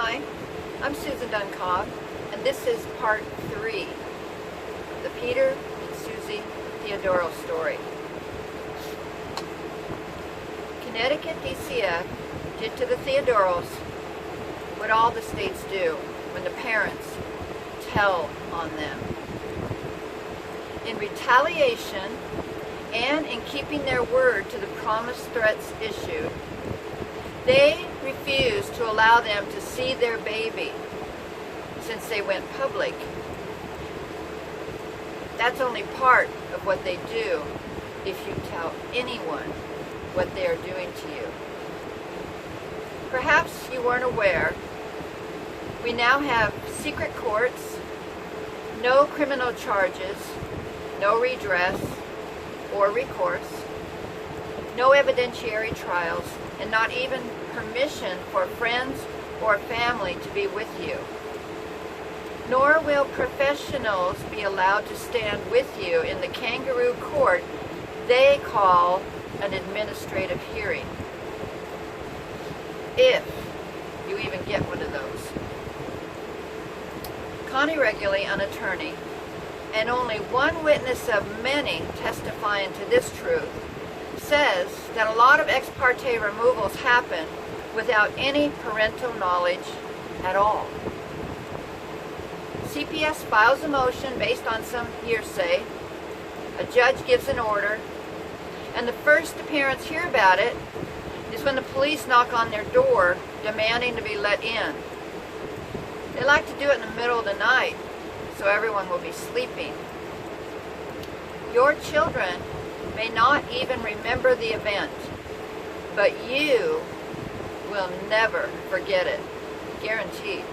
Hi, I'm Susan Duncombe, and this is part 3 of the Peter and Suzy Theodoro story. Connecticut DCF did to the Theodoros what all the states do when the parents tell on them. In retaliation and in keeping their word to the promised threats issued, they refused to allow them to see their baby since they went public. That's only part of what they do if you tell anyone what they are doing to you. Perhaps you weren't aware, we now have secret courts, no criminal charges, no redress or recourse, no evidentiary trials, and not even permission for friends or family to be with you. Nor will professionals be allowed to stand with you in the kangaroo court they call an administrative hearing. If you even get one of those. Connie Regularly, an attorney, and only one witness of many testifying to this truth, says that a lot of ex parte removals happen without any parental knowledge at all. CPS files a motion based on some hearsay, a judge gives an order, and the first the parents hear about it is when the police knock on their door demanding to be let in. They like to do it in the middle of the night so everyone will be sleeping. Your children may not even remember the event, but you will never forget it, guaranteed.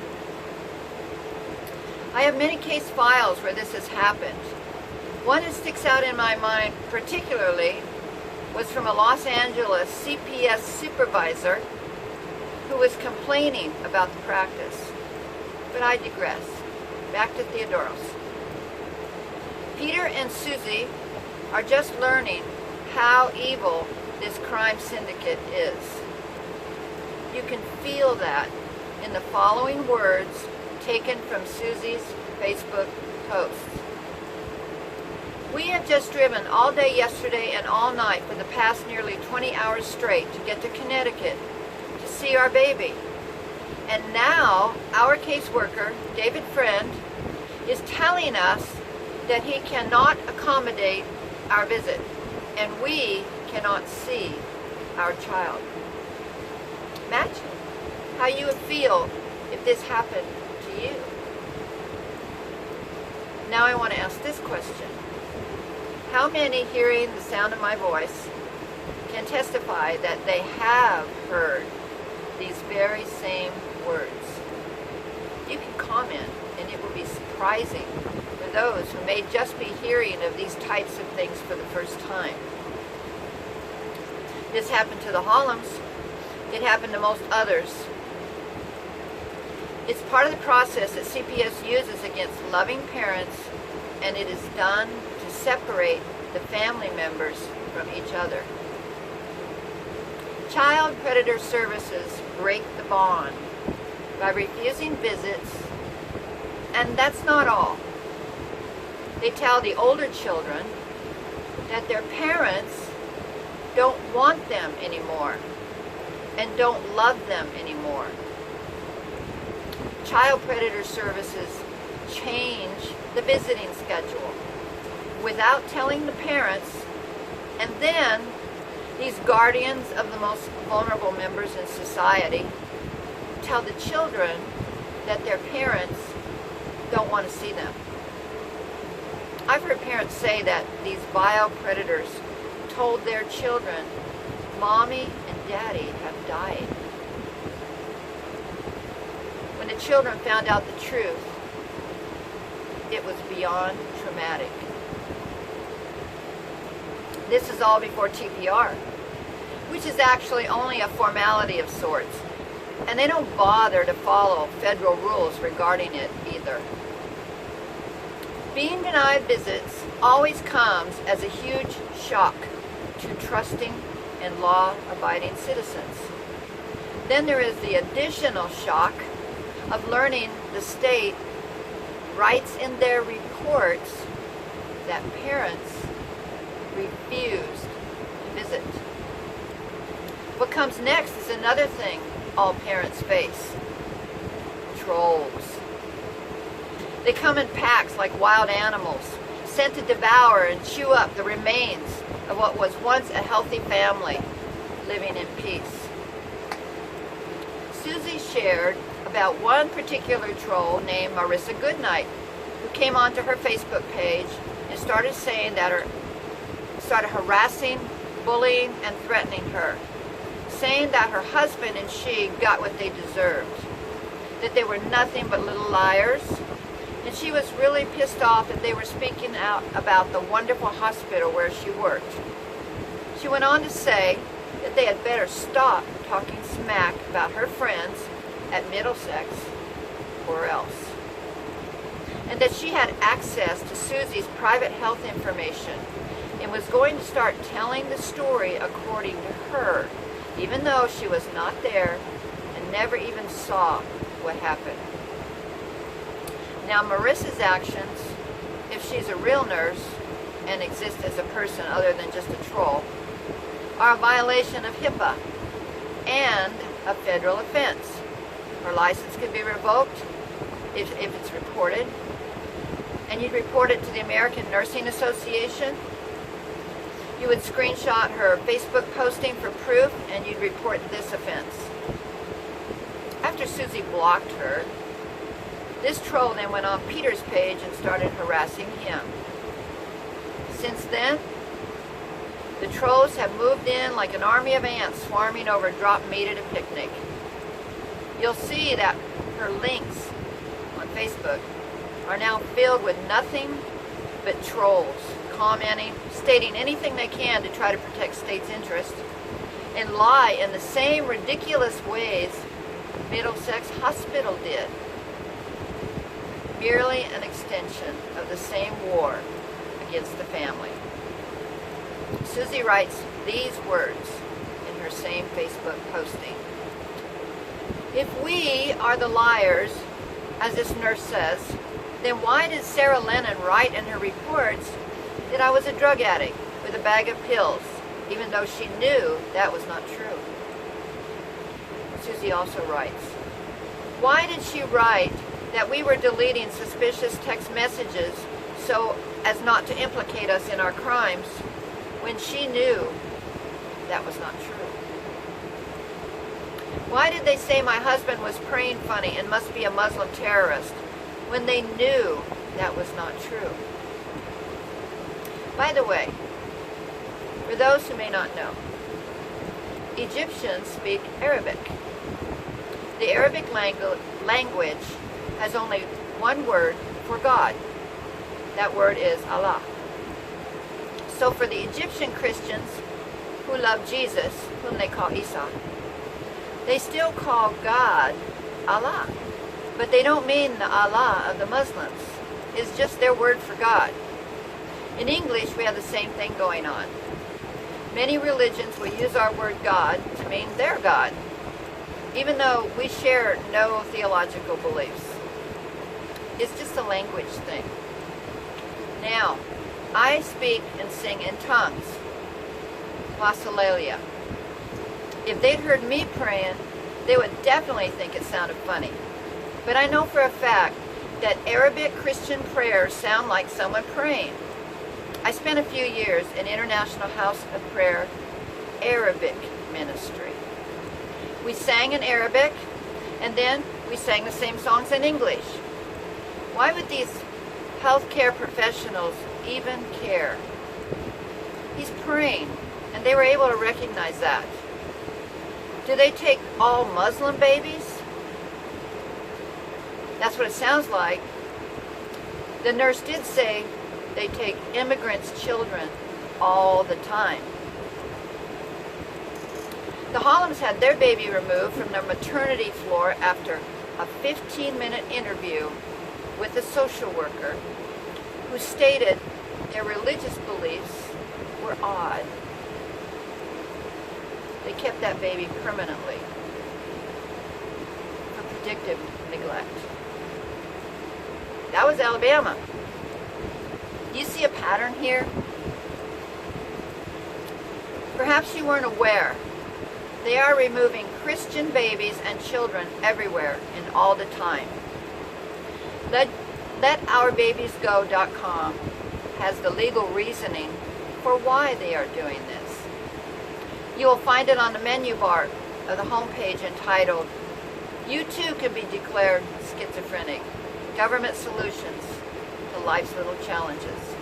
I have many case files where this has happened. One that sticks out in my mind particularly was from a Los Angeles CPS supervisor who was complaining about the practice. But I digress. Back to Theodoros. Peter and Suzy are just learning how evil this crime syndicate is. You can feel that in the following words taken from Suzy's Facebook posts. We have just driven all day yesterday and all night for the past nearly 20 hours straight to get to Connecticut to see our baby. And now our caseworker, David Friend, is telling us that he cannot accommodate our visit, and we cannot see our child. Imagine how you would feel if this happened to you. Now I want to ask this question. How many hearing the sound of my voice can testify that they have heard these very same words? You can comment, and it will be surprising for those who may just be hearing of these types of things for the first time. This happened to the Hollums. It happened to most others. It's part of the process that CPS uses against loving parents, and it is done to separate the family members from each other. Child predator services break the bond by refusing visits, and that's not all. They tell the older children that their parents don't want them anymore and don't love them anymore. Child predator services change the visiting schedule without telling the parents, and then these guardians of the most vulnerable members in society tell the children that their parents don't want to see them. I've heard parents say that these vile predators told their children, "Mommy and Daddy have died." When the children found out the truth, it was beyond traumatic. This is all before TPR, which is actually only a formality of sorts, and they don't bother to follow federal rules regarding it either. Being denied visits always comes as a huge shock to trusting and law-abiding citizens. Then there is the additional shock of learning the state writes in their reports that parents refused to visit. What comes next is another thing all parents face: trolls. They come in packs like wild animals, sent to devour and chew up the remains of what was once a healthy family living in peace. Suzy shared about one particular troll named Marissa Goodnight, who came onto her Facebook page and started harassing, bullying, and threatening her, saying that her husband and she got what they deserved, that they were nothing but little liars, and she was really pissed off that they were speaking out about the wonderful hospital where she worked. She went on to say that they had better stop talking smack about her friends at Middlesex or else, and that she had access to Suzy's private health information and was going to start telling the story according to her, even though she was not there and never even saw what happened. Now, Marissa's actions, if she's a real nurse and exists as a person other than just a troll, are a violation of HIPAA and a federal offense. Her license could be revoked if it's reported, and you'd report it to the American Nursing Association. You would screenshot her Facebook posting for proof, and you'd report this offense. After Suzy blocked her, this troll then went on Peter's page and started harassing him. Since then, the trolls have moved in like an army of ants swarming over drop meat at a picnic. You'll see that her links on Facebook are now filled with nothing but trolls, commenting, stating anything they can to try to protect state's interest, and lie in the same ridiculous ways Middlesex Hospital did. Merely an extension of the same war against the family. Suzy writes these words in her same Facebook posting: "If we are the liars, as this nurse says, then why did Sarah Lennon write in her reports that I was a drug addict with a bag of pills, even though she knew that was not true?" Suzy also writes, "Why did she write that we were deleting suspicious text messages so as not to implicate us in our crimes when she knew that was not true? Why did they say my husband was praying funny and must be a Muslim terrorist when they knew that was not true?" By the way, for those who may not know, Egyptians speak Arabic. The Arabic language has only one word for God. That word is Allah. So for the Egyptian Christians who love Jesus, whom they call Isa, they still call God Allah, but they don't mean the Allah of the Muslims. It's just their word for God. In English, we have the same thing going on. Many religions will use our word God to mean their God, even though we share no theological beliefs. It's just a language thing. Now, I speak and sing in tongues, glossolalia. If they'd heard me praying, they would definitely think it sounded funny. But I know for a fact that Arabic Christian prayers sound like someone praying. I spent a few years in International House of Prayer Arabic ministry. We sang in Arabic, and then we sang the same songs in English. Why would these healthcare professionals even care? He's praying, and they were able to recognize that. Do they take all Muslim babies? That's what it sounds like. The nurse did say they take immigrants' children all the time. The Hollums had their baby removed from their maternity floor after a 15-minute interview with a social worker who stated their religious beliefs were odd. They kept that baby permanently for predictive neglect. That was Alabama. You see a pattern here? Perhaps you weren't aware. They are removing Christian babies and children everywhere and all the time. LetOurBabiesGo.com has the legal reasoning for why they are doing this. You will find it on the menu bar of the homepage entitled, "You Too Can Be Declared Schizophrenic. Government Solutions to Life's Little Challenges."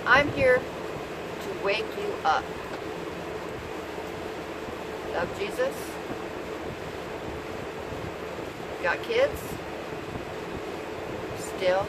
I'm here to wake you up. Love Jesus? Got kids? Still